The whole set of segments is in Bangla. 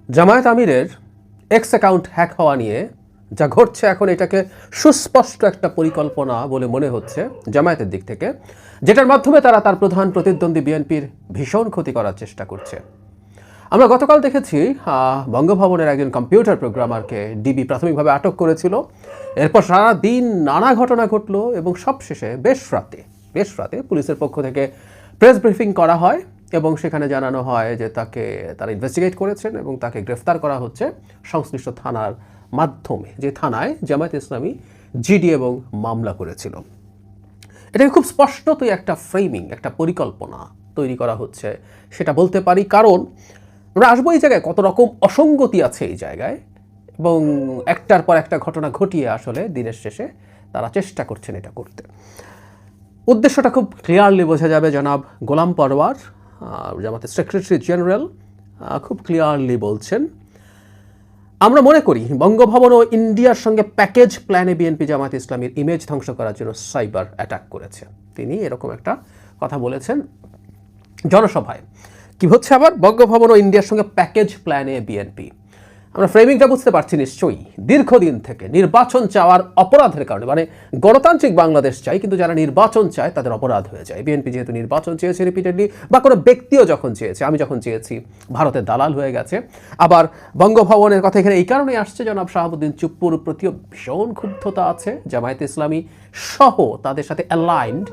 জামায়াত আমিরের এক্স অ্যাকাউন্ট হ্যাক হওয়া নিয়ে যা ঘটছে এখন এটাকে সুস্পষ্ট একটা পরিকল্পনা বলে মনে হচ্ছে জামায়াতের দিক থেকে, যেটার মাধ্যমে তারা তার প্রধান প্রতিদ্বন্দ্বী বিএনপির ভীষণ ক্ষতি করার চেষ্টা করছে। আমরা গতকাল দেখেছি বঙ্গভবনের একজন কম্পিউটার প্রোগ্রামারকে ডিবি প্রাথমিকভাবে আটক করেছিল। এরপর সারা দিন নানা ঘটনা ঘটলো এবং সবশেষে বেশ রাতে পুলিশের পক্ষ থেকে প্রেস ব্রিফিং করা হয় এবং সেখানে জানানো হয় যে তারা ইনভেস্টিগেট করেছেন এবং তাকে গ্রেফতার করা হচ্ছে সংশ্লিষ্ট থানার মাধ্যমে, যে থানায় জামায়াত ইসলামী জিডি এবং মামলা করেছিল। এটাকে খুব স্পষ্টতই একটা ফ্রেমিং, একটা পরিকল্পনা তৈরি করা হচ্ছে সেটা বলতে পারি, কারণ আমরা আসবো এই জায়গায় কত রকম অসঙ্গতি আছে এই জায়গায়, এবং একটার পর একটা ঘটনা ঘটিয়ে আসলে দিনের শেষে তারা চেষ্টা করছেন এটা করতে। উদ্দেশ্যটা খুব ক্লিয়ারলি বোঝা যাবে। জনাব গোলাম পরওয়ার, জামাতের সেক্রেটারি জেনারেল, খুব ক্লিয়ারলি বলছেন, আমরা মনে করি বঙ্গভবন ও ইন্ডিয়ার সঙ্গে প্যাকেজ প্ল্যানে বিএনপি জামাত ইসলামীর ইমেজ ধ্বংস করার জন্য সাইবার অ্যাটাক করেছে। তিনি এরকম একটা কথা বলেছেন জনসভায়। কি হচ্ছে আবার বঙ্গভবন ও ইন্ডিয়ার সঙ্গে প্যাকেজ প্ল্যানে বিএনপি? আমরা ফ্রেমিংটা বুঝতে পারছি নিশ্চয়ই। দীর্ঘদিন থেকে নির্বাচন চাওয়ার অপরাধের কারণে, মানে গণতান্ত্রিক বাংলাদেশ চাই কিন্তু যারা নির্বাচন চায় তাদের অপরাধ হয়ে যায়। বিএনপি যেহেতু নির্বাচন চেয়েছে রিপিটেডলি, বা কোনো ব্যক্তিও যখন চেয়েছে, আমি যখন চেয়েছি, ভারতের দালাল হয়ে গেছে। আবার বঙ্গভবনের কথা এখানে এই কারণে আসছে, জনাব শাহাবুদ্দিন চুপ্পুর প্রতিও ভীষণ ক্ষুব্ধতা আছে। জামায়াত ইসলামী সহ তাদের সাথে অ্যালাইন্ড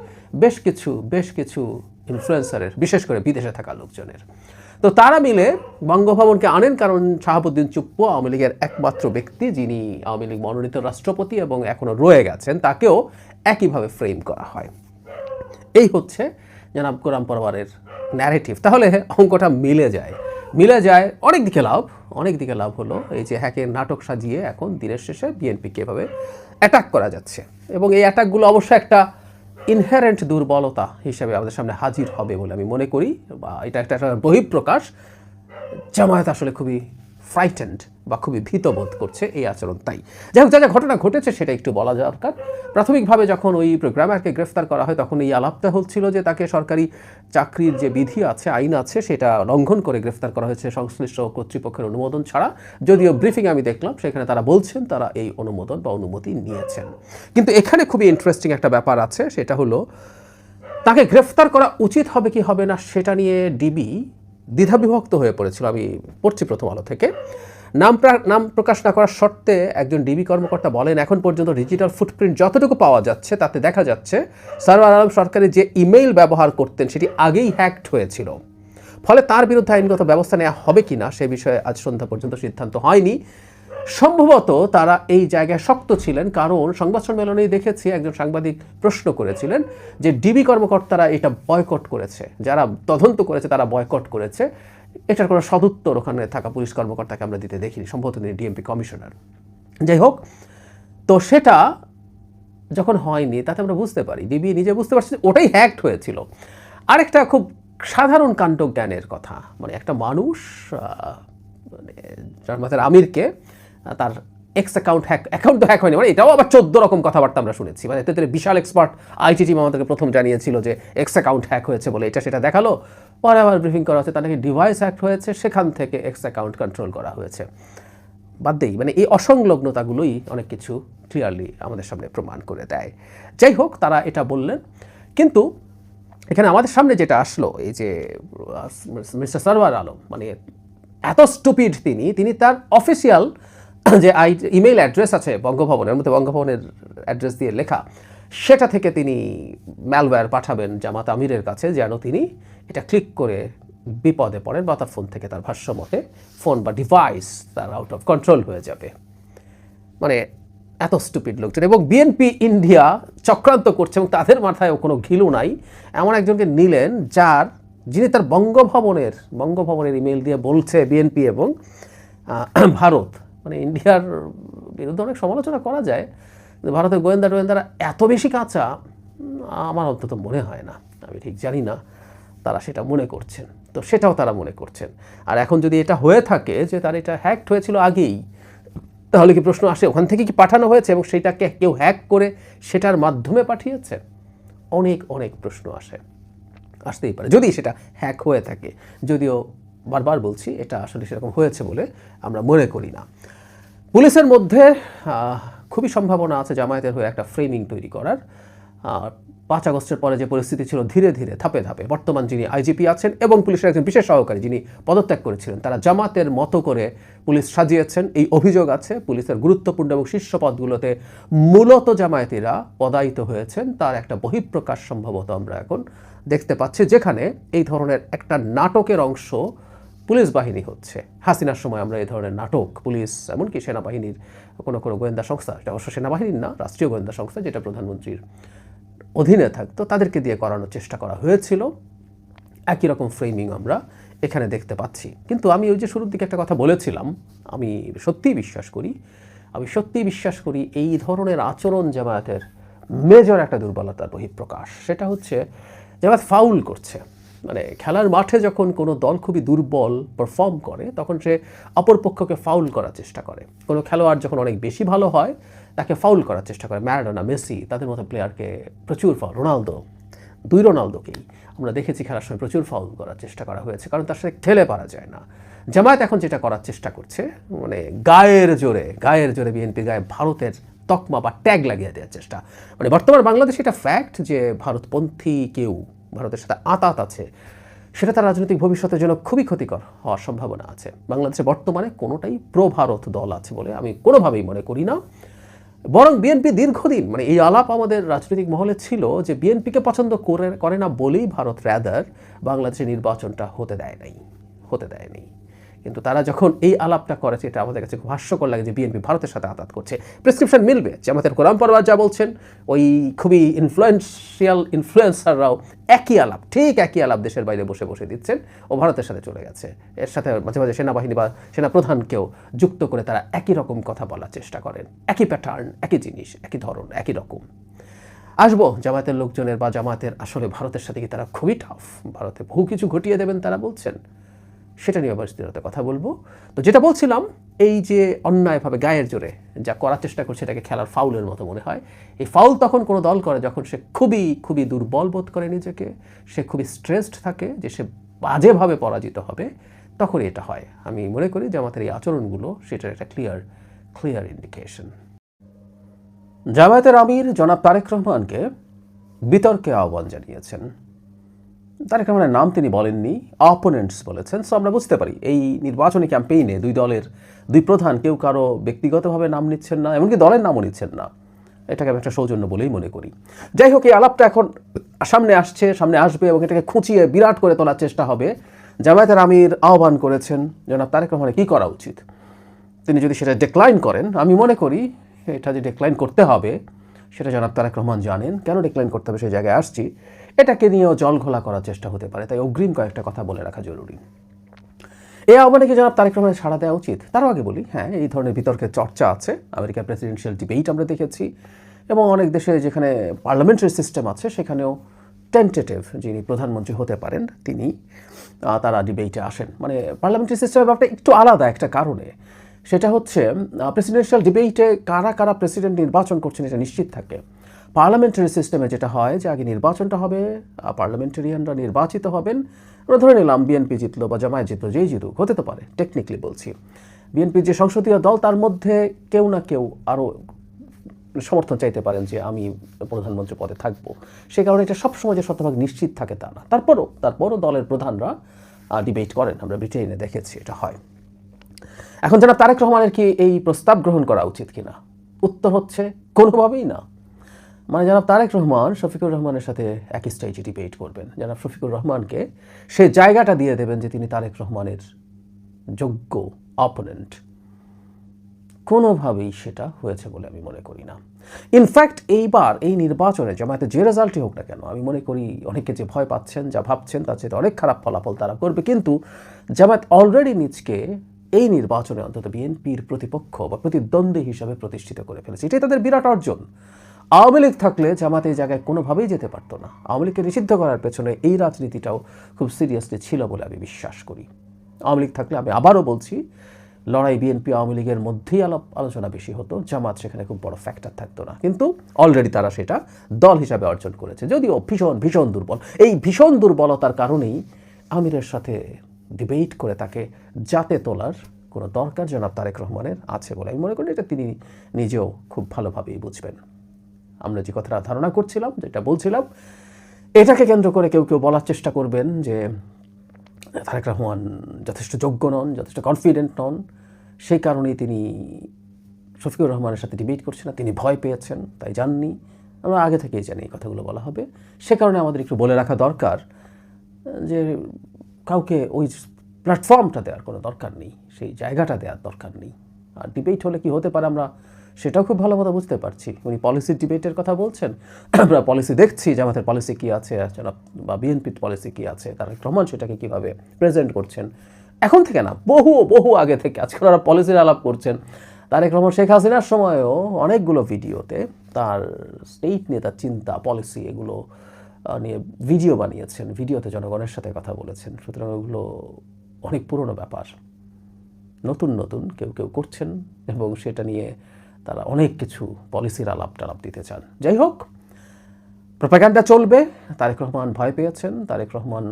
বেশ কিছু ইনফ্লুয়েন্সারের, বিশেষ করে বিদেশে থাকা লোকজনের। তো তারা মিলে বঙ্গভবনকে আনেন, কারণ শাহাবুদ্দিন চুপ্পু আওয়ামী লীগের একমাত্র ব্যক্তি যিনি আওয়ামী লীগ মনোনীত রাষ্ট্রপতি এবং এখনও রয়ে গেছেন, তাকেও একইভাবে ফ্রেম করা হয়। এই হচ্ছে জনাব গোলাম পরওয়ারের ন্যারেটিভ। তাহলে অঙ্কটা মিলে যায়। অনেক দিকে লাভ হলো এই যে হ্যাকের নাটক সাজিয়ে এখন দিনের শেষে বিএনপিকে এভাবে অ্যাটাক করা যাচ্ছে, এবং এই অ্যাটাকগুলো অবশ্যই একটা ইনহেরেন্ট দুর্বলতা হিসেবে আমাদের সামনে হাজির হবে বলে আমি মনে করি, বা এটা একটা বহিঃপ্রকাশ। জামায়াত আসলে খুবই ফ্রাইটেন্ড বা খুবই ভীতবোধ করছে এই আচরণ। তাই যাই হোক, যা ঘটনা ঘটেছে সেটা একটু বলা দরকার। প্রাথমিকভাবে যখন ওই প্রোগ্রামারকে গ্রেফতার করা হয় তখন এই আলাপটা হচ্ছিল যে তাকে সরকারি চাকরির যে বিধি আছে, আইন আছে, সেটা লঙ্ঘন করে গ্রেফতার করা হয়েছে সংশ্লিষ্ট কর্তৃপক্ষের অনুমোদন ছাড়া। যদিও ব্রিফিং আমি দেখলাম সেখানে তারা বলছেন তারা এই অনুমোদন বা অনুমতি নিয়েছেন। কিন্তু এখানে খুবই ইন্টারেস্টিং একটা ব্যাপার আছে, সেটা হলো তাকে গ্রেফতার করা উচিত হবে কি হবে না সেটা নিয়ে ডিবি দ্বিধাবিভক্ত হয়ে পড়েছিল। আমি পড়ছি প্রথম আলো থেকে, নাম প্রকাশ না করার শর্তে একজন ডিবি কর্মকর্তা বলেন, এখন পর্যন্ত ডিজিটাল ফুটপ্রিন্ট যতটুকু পাওয়া যাচ্ছে তাতে দেখা যাচ্ছে সারওয়ার আলম সরকারি যে ইমেইল ব্যবহার করতেন সেটি আগেই হ্যাকড হয়েছিল। ফলে তার বিরুদ্ধে আইনগত ব্যবস্থা নেওয়া হবে কিনা সে বিষয়ে আজ সন্ধ্যা পর্যন্ত সিদ্ধান্ত হয়নি। সম্ভবত তারা এই জায়গায় শক্ত ছিলেন, কারণ সংবাদ সম্মেলনেই দেখেছি একজন সাংবাদিক প্রশ্ন করেছিলেন যে ডিবি কর্মকর্তারা এটা বয়কট করেছে, যারা তদন্ত করেছে তারা বয়কট করেছে। এটার কোনো সদুত্তর ওখানে থাকা পুলিশ কর্মকর্তাকে আমরা দিতে দেখিনি, সম্ভবত তিনি ডিএমপি কমিশনার। যাই হোক, তো সেটা যখন হয়নি তাতে আমরা বুঝতে পারি, ডিবি নিজে বুঝতে পারছে ওটাই হ্যাকড হয়েছিল। আরেকটা খুব সাধারণ কাণ্ডজ্ঞানের কথা, মানে একটা মানুষ মানে জামাতের আমিরকে তার এক্স অ্যাকাউন্ট তো হ্যাক হয়নি, মানে এটাও আবার 14 রকম কথাবার্তা আমরা শুনেছি। মানে এতে বিশাল এক্সপার্ট আইটি টিম আমাদেরকে প্রথম জানিয়েছিল যে এক্স অ্যাকাউন্ট হ্যাক হয়েছে বলে, এটা সেটা দেখালো। পরে আবার ব্রিফিং করা হচ্ছে তার নাকি ডিভাইস হ্যাক হয়েছে, সেখান থেকে এক্স অ্যাকাউন্ট কন্ট্রোল করা হয়েছে। বাদ দেই, মানে এই অসংলগ্নতাগুলোই অনেক কিছু ক্লিয়ারলি আমাদের সামনে প্রমাণ করে দেয়। যাই হোক, তারা এটা বললেন, কিন্তু এখানে আমাদের সামনে যেটা আসলো, এই যে মিস্টার সারওয়ার আলম, মানে এত স্টুপিড তিনি তার অফিসিয়াল যে ইমেইল অ্যাড্রেস আছে বঙ্গভবনের মধ্যে, বঙ্গভবনের অ্যাড্রেস দিয়ে লেখা, সেটা থেকে তিনি ম্যালওয়্যার পাঠাবেন জামাত আমিরের কাছে, যেন তিনি এটা ক্লিক করে বিপদে পড়েন বা তার ফোন থেকে, তার ভাষ্য মতে ফোন বা ডিভাইস তার আউট অফ কন্ট্রোল হয়ে যাবে। মানে এত স্টুপিড লোকজন, এবং বিএনপি ইন্ডিয়া চক্রান্ত করছে এবং তাদের মাথায়ও কোনো ঘিলু নাই। এমন একজনকে নিলেন যিনি তার বঙ্গভবনের ইমেইল দিয়ে বলছে বিএনপি এবং ভারত, মানে ইন্ডিয়ার বিরুদ্ধে অনেক সমালোচনা করা যায়, ভারতের গোয়েন্দারা এত বেশি কাঁচা আমার অন্তত মনে হয় না। আমি ঠিক জানি না তারা সেটা মনে করছেন, তো সেটাও তারা মনে করছেন। আর এখন যদি এটা হয়ে থাকে যে তার এটা হ্যাকড হয়েছিল আগেই, তাহলে কি প্রশ্ন আসে ওখান থেকে কি পাঠানো হয়েছে এবং সেটাকে কেউ হ্যাক করে সেটার মাধ্যমে পাঠিয়েছে? অনেক প্রশ্ন আসতেই পারে যদি সেটা হ্যাক হয়ে থাকে। যদিও বারবার বলছি এটা আসলে সেরকম হয়েছে বলে আমরা মনে করি না। পুলিশের মধ্যে খুবই সম্ভাবনা আছে জামায়াতের হয়ে একটা ফ্রেমিং তৈরি করার। 5 আগস্টের পরে যে পরিস্থিতি ছিল, ধীরে ধীরে ধাপে ধাপে বর্তমান যিনি আইজিপি আছেন এবং পুলিশের একজন বিশেষ সহকারী যিনি পদত্যাগ করেছিলেন, তারা জামাতের মতো করে পুলিশ সাজিয়েছেন। এই অভিযোগ আছে পুলিশের গুরুত্বপূর্ণ এবং শীর্ষ পদগুলোতে মূলত জামায়াতিরা পদায়িত হয়েছেন। তার একটা বহিঃপ্রকাশ সম্ভবত আমরা এখন দেখতে পাচ্ছি, যেখানে এই ধরনের একটা নাটকের অংশ পুলিশ বাহিনী হচ্ছে। হাসিনার সময় আমরা এই ধরনের নাটক পুলিশ, এমনকি সেনাবাহিনীর কোনো কোনো গোয়েন্দা সংস্থা, এটা অবশ্য সেনাবাহিনীর না, রাষ্ট্রীয় গোয়েন্দা সংস্থা যেটা প্রধানমন্ত্রীর অধীনে থাকতো, তাদেরকে দিয়ে করানোর চেষ্টা করা হয়েছিল। একই রকম ফ্রেমিং আমরা এখানে দেখতে পাচ্ছি। কিন্তু আমি ওই যে শুরুর দিকে একটা কথা বলেছিলাম, আমি সত্যিই বিশ্বাস করি এই ধরনের আচরণ জামায়াতের মেজর একটা দুর্বলতার বহিঃপ্রকাশ। সেটা হচ্ছে জামায়াত ফাউল করছে। মানে খেলার মাঠে যখন কোনো দল খুবই দুর্বল পারফর্ম করে, তখন সে অপরপক্ষকে ফাউল করার চেষ্টা করে। কোনো খেলোয়াড় যখন অনেক বেশি ভালো হয়, তাকে ফাউল করার চেষ্টা করে। ম্যারাডোনা, মেসি, তাদের মতো প্লেয়ারকে প্রচুর ফাউল, রোনালদোকেই আমরা দেখেছি খেলার সময় প্রচুর ফাউল করার চেষ্টা করা হয়েছে, কারণ তার সাথে খেলে পারা যায় না। জামায়াত এখন যেটা করার চেষ্টা করছে, মানে গায়ের জোরে বিএনপির গায়ে ভারতের তকমা বা ট্যাগ লাগিয়ে দেওয়ার চেষ্টা। মানে বর্তমান বাংলাদেশে এটা ফ্যাক্ট যে ভারতপন্থী কেউ ভারতের সাথে আঁতাত আছে, সেটা তার রাজনৈতিক ভবিষ্যতের জন্য খুবই ক্ষতিকর হওয়ার সম্ভাবনা আছে। বাংলাদেশে বর্তমানে কোনোটাই প্রো ভারত দল আছে বলে আমি কোনোভাবেই মনে করি না। বরং বিএনপি দীর্ঘদিন, মানে এই আলাপ আমাদের রাজনৈতিক মহলে ছিল যে বিএনপিকে পছন্দ করে না বলেই ভারত রাদার বাংলাদেশের নির্বাচনটা হতে দেয়নি। কিন্তু তারা যখন এই আলাপটা করেছে, এটা আমাদের কাছে খুব হাস্যকর লাগে যে বিএনপি ভারতের সাথে আঘাত করছে। প্রেসক্রিপশন মিলবে যে আমাদের গোলাম পরওয়ার যা বলছেন, ওই খুবই ইনফ্লুয়েন্সাররাও একই আলাপ দেশের বাইরে বসে দিচ্ছেন ও ভারতের সাথে চলে গেছে। এর সাথে মাঝে মাঝে সেনাবাহিনী বা সেনাপ্রধানকেও যুক্ত করে তারা একই রকম কথা বলার চেষ্টা করেন। একই প্যাটার্ন, একই জিনিস, একই ধরন, একই রকম। আসবো জামায়াতের লোকজনের বা জামায়াতের আসলে ভারতের সাথে কি তারা খুবই টাফ, ভারতে বহু কিছু ঘটিয়ে দেবেন তারা বলছেন, সেটা নিয়ে বিস্তারিত কথা বলবো। তো যেটা বলছিলাম, এই যে অন্যায়ভাবে গায়ের জোরে যা করার চেষ্টা করছে, এটাকে খেলার ফাউলের মতো মনে হয়। এই ফাউল তখন কোনো দল করে যখন সে খুবই দুর্বল বোধ করে নিজেকে, সে খুবই স্ট্রেসড থাকে যে সে বাজেভাবে পরাজিত হবে, তখনই এটা হয়। আমি মনে করি যে আমাদের এই আচরণগুলো সেটার একটা ক্লিয়ার ইন্ডিকেশন। জামায়াতের আমির জনাব তারেক রহমানকে বিতর্কে আহ্বান জানিয়েছেন। তারেক রহমানের নাম তিনি বলেননি, অপোনেন্টস বলেছেন। সো আমরা বুঝতে পারি এই নির্বাচনী ক্যাম্পেইনে দুই প্রধান কেউ কারো ব্যক্তিগতভাবে নাম নিচ্ছেন না, এমনকি দলের নামও নিচ্ছেন না। এটাকে আমি একটা সৌজন্য বলেই মনে করি। যাই হোক, এই আলাপটা এখন সামনে আসবে এবং এটাকে খুঁচিয়ে বিরাট করে তোলার চেষ্টা হবে। জামায়াতের আমির আহ্বান করেছেন জনাব তারেক রহমানের কী করা উচিত। তিনি যদি সেটা ডিক্লাইন করেন, আমি মনে করি এটা যে ডিক্লাইন করতে হবে সেটা জনাব তারেক রহমান জানেন। কেন ডিক্লাইন করতে হবে সেই জায়গায় আসছি। এটাকে নিয়েও জল ঘোলা করার চেষ্টা হতে পারে, তাই অগ্রিম কয়েকটা কথা বলে রাখা জরুরি। এই আহ্বানে কি জনাব তারেক রহমানের সাড়া দেওয়া উচিত? তারও আগে বলি, হ্যাঁ, এই ধরনের বিতর্কের চর্চা আছে। আমেরিকার প্রেসিডেন্সিয়াল ডিবেট আমরা দেখেছি, এবং অনেক দেশে যেখানে পার্লামেন্টারি সিস্টেম আছে সেখানেও টেন্টেটিভ যিনি প্রধানমন্ত্রী হতে পারেন তারা ডিবেটে আসেন। মানে পার্লামেন্টারি সিস্টেমের ব্যাপারটা একটু আলাদা একটা কারণে। সেটা হচ্ছে প্রেসিডেন্সিয়াল ডিবেটে কারা প্রেসিডেন্ট নির্বাচন করছেন এটা নিশ্চিত থাকে। পার্লামেন্টারি সিস্টেমে যেটা হয় যে আগে নির্বাচনটা হবে, পার্লামেন্টারিয়ানরা নির্বাচিত হবেন। আমরা ধরে নিলাম বিএনপি জিতলো বা জামায়াত জিতলো, যেই জিতুক, হতে তো পারে, টেকনিক্যালি বলছি। বিএনপির যে সংসদীয় দল, তার মধ্যে কেউ না কেউ আরও সমর্থন চাইতে পারেন যে আমি প্রধানমন্ত্রী পদে থাকবো। সে কারণে এটা সবসময় যে শতভাগ নিশ্চিত থাকে তা না। তারপরও দলের প্রধানরা ডিবেট করেন, আমরা ব্রিটেনে দেখেছি এটা হয়। এখন জনাব তারেক রহমানের কি এই প্রস্তাব গ্রহণ করা উচিত কিনা? উত্তর হচ্ছে কোনোভাবেই না। মানে জনাব তারেক রহমান শফিকুর রহমানের সাথে একই স্টেজে ডিবেট করবেন। জনাব শফিকুর রহমানকে সে জায়গাটা দিয়ে দেবেন যে তিনি তারেক রহমানের যোগ্য অপোনেন্ট। কোনোভাবেই সেটা হয়েছে বলে আমি মনে করি না। ইনফ্যাক্ট এইবার এই নির্বাচনে জামায়াতের যে রেজাল্টই হোক না কেন, আমি মনে করি অনেকে যে ভয় পাচ্ছেন, যা ভাবছেন, তার চেয়ে অনেক খারাপ ফলাফল তারা করবে। কিন্তু জামায়াত অলরেডি নিজকে এই নির্বাচনে অন্তত বিএনপির প্রতিপক্ষ বা প্রতিদ্বন্দ্বী হিসাবে প্রতিষ্ঠিত করে ফেলেছে। এটাই তাদের বিরাট অর্জন। আওয়ামী লীগ থাকলে জামাত এই জায়গায় কোনোভাবেই যেতে পারতো না। আওয়ামী লীগকে নিষিদ্ধ করার পেছনে এই রাজনীতিটাও খুব সিরিয়াসলি ছিল বলে আমি বিশ্বাস করি। আওয়ামী লীগ থাকলে, আমি আবারও বলছি, লড়াই বিএনপি আওয়ামী লীগের মধ্যেই আলোচনা বেশি হতো, জামাত সেখানে খুব বড় ফ্যাক্টর থাকতো না। কিন্তু অলরেডি তারা সেটা দল হিসাবে অর্জন করেছে, যদিও ভীষণ দুর্বল। এই ভীষণ দুর্বলতার কারণেই আমিরের সাথে ডিবেট করে তাকে জাতে তোলার কোনো দরকার জনাব তারেক রহমানের আছে বলে আমি মনে করি। এটা তিনি নিজেও খুব ভালোভাবেই বুঝবেন। আমরা যে কথাটা ধারণা করছিলাম, যেটা বলছিলাম, এটাকে কেন্দ্র করে কেউ কেউ বলার চেষ্টা করবেন যে তারেক রহমান যথেষ্ট যোগ্য নন, যথেষ্ট কনফিডেন্ট নন, সেই কারণেই তিনি শফিকুর রহমানের সাথে ডিবেট করছেন না, তিনি ভয় পেয়েছেন তাই যাননি। আমরা আগে থেকেই জানি এই কথাগুলো বলা হবে। সে কারণে আমাদের একটু বলে রাখা দরকার যে কাউকে ওই প্ল্যাটফর্মটা দেওয়ার কোনো দরকার নেই, সেই জায়গাটা দেওয়ার দরকার নেই। আর ডিবেট হলে কি হতে পারে আমরা সেটাও খুব ভালো মতো বুঝতে পারছি। উনি পলিসি ডিবেটের কথা বলছেন, আমরা পলিসি দেখছি, জামাতের পলিসি কী আছে বা বিএনপির পলিসি কী আছে, তারেক রহমান সেটাকে কীভাবে প্রেজেন্ট করছেন। এখন থেকে না, বহু আগে থেকে আজকাল ওরা পলিসির আলাপ করছেন। তারেক রহমান শেখ হাসিনার সময়ও অনেকগুলো ভিডিওতে তার স্টেট নিয়ে তার চিন্তা, পলিসি এগুলো নিয়ে ভিডিও বানিয়েছেন, ভিডিওতে জনগণের সাথে কথা বলেছেন। সুতরাং ওগুলো অনেক পুরনো ব্যাপার। নতুন কেউ করছেন এবং সেটা নিয়ে তারা অনেক কিছু পলিসির আলাপ দিতে চান। যাই হোক, প্রোপাগান্ডা চলবে। তারেক রহমান ভয় পেয়েছেন, তারেক রহমান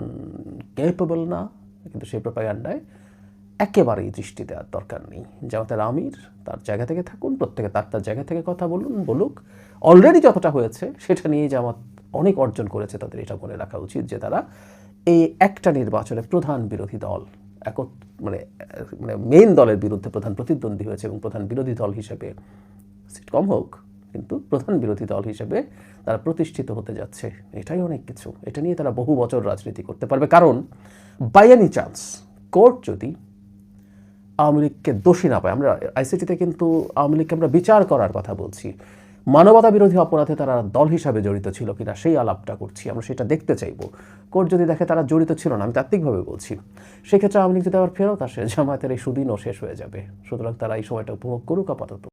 ক্যাপেবল না, কিন্তু সেই প্রোপাগান্ডায় একেবারেই দৃষ্টি দেওয়ার দরকার নেই। জামাতের আমির তার জায়গা থেকে থাকুন, প্রত্যেকে তার জায়গা থেকে কথা বলুক। অলরেডি যতটা হয়েছে সেটা নিয়ে জামাত অনেক অর্জন করেছে, তাদের এটা মনে রাখা উচিত যে তারা এই একটা নির্বাচনে প্রধান বিরোধী দল, মানে মেইন দলের বিরুদ্ধে প্রধান প্রতিদ্বন্দ্বী হয়েছে এবং প্রধান বিরোধী দল হিসেবে, সিট কম হোক কিন্তু প্রধান বিরোধী দল হিসেবে তারা প্রতিষ্ঠিত হতে যাচ্ছে। এটাই অনেক কিছু। এটা নিয়ে তারা বহু বছর রাজনীতি করতে পারবে। কারণ বাই এনি চান্স কোর্ট যদি আওয়ামী লীগকে দোষী না পায়, আমরা আইসিটিতে কিন্তু আওয়ামী লীগকে আমরা বিচার করার কথা বলছি, মানবতা বিরোধী অপরাধে তারা দল হিসাবে জড়িত ছিল কিনা সেই আলাপটা করছি, আমরা সেটা দেখতে চাইব। কোর্ট যদি দেখে তারা জড়িত ছিল না, আমি তাত্ত্বিকভাবে বলছি, সেক্ষেত্রে আওয়ামী লীগ যদি আবার ফেরত আসে, জামায়াতের এই সুদিনও শেষ হয়ে যাবে। সুতরাং তারা এই সময়টা উপভোগ করুক আপাতত।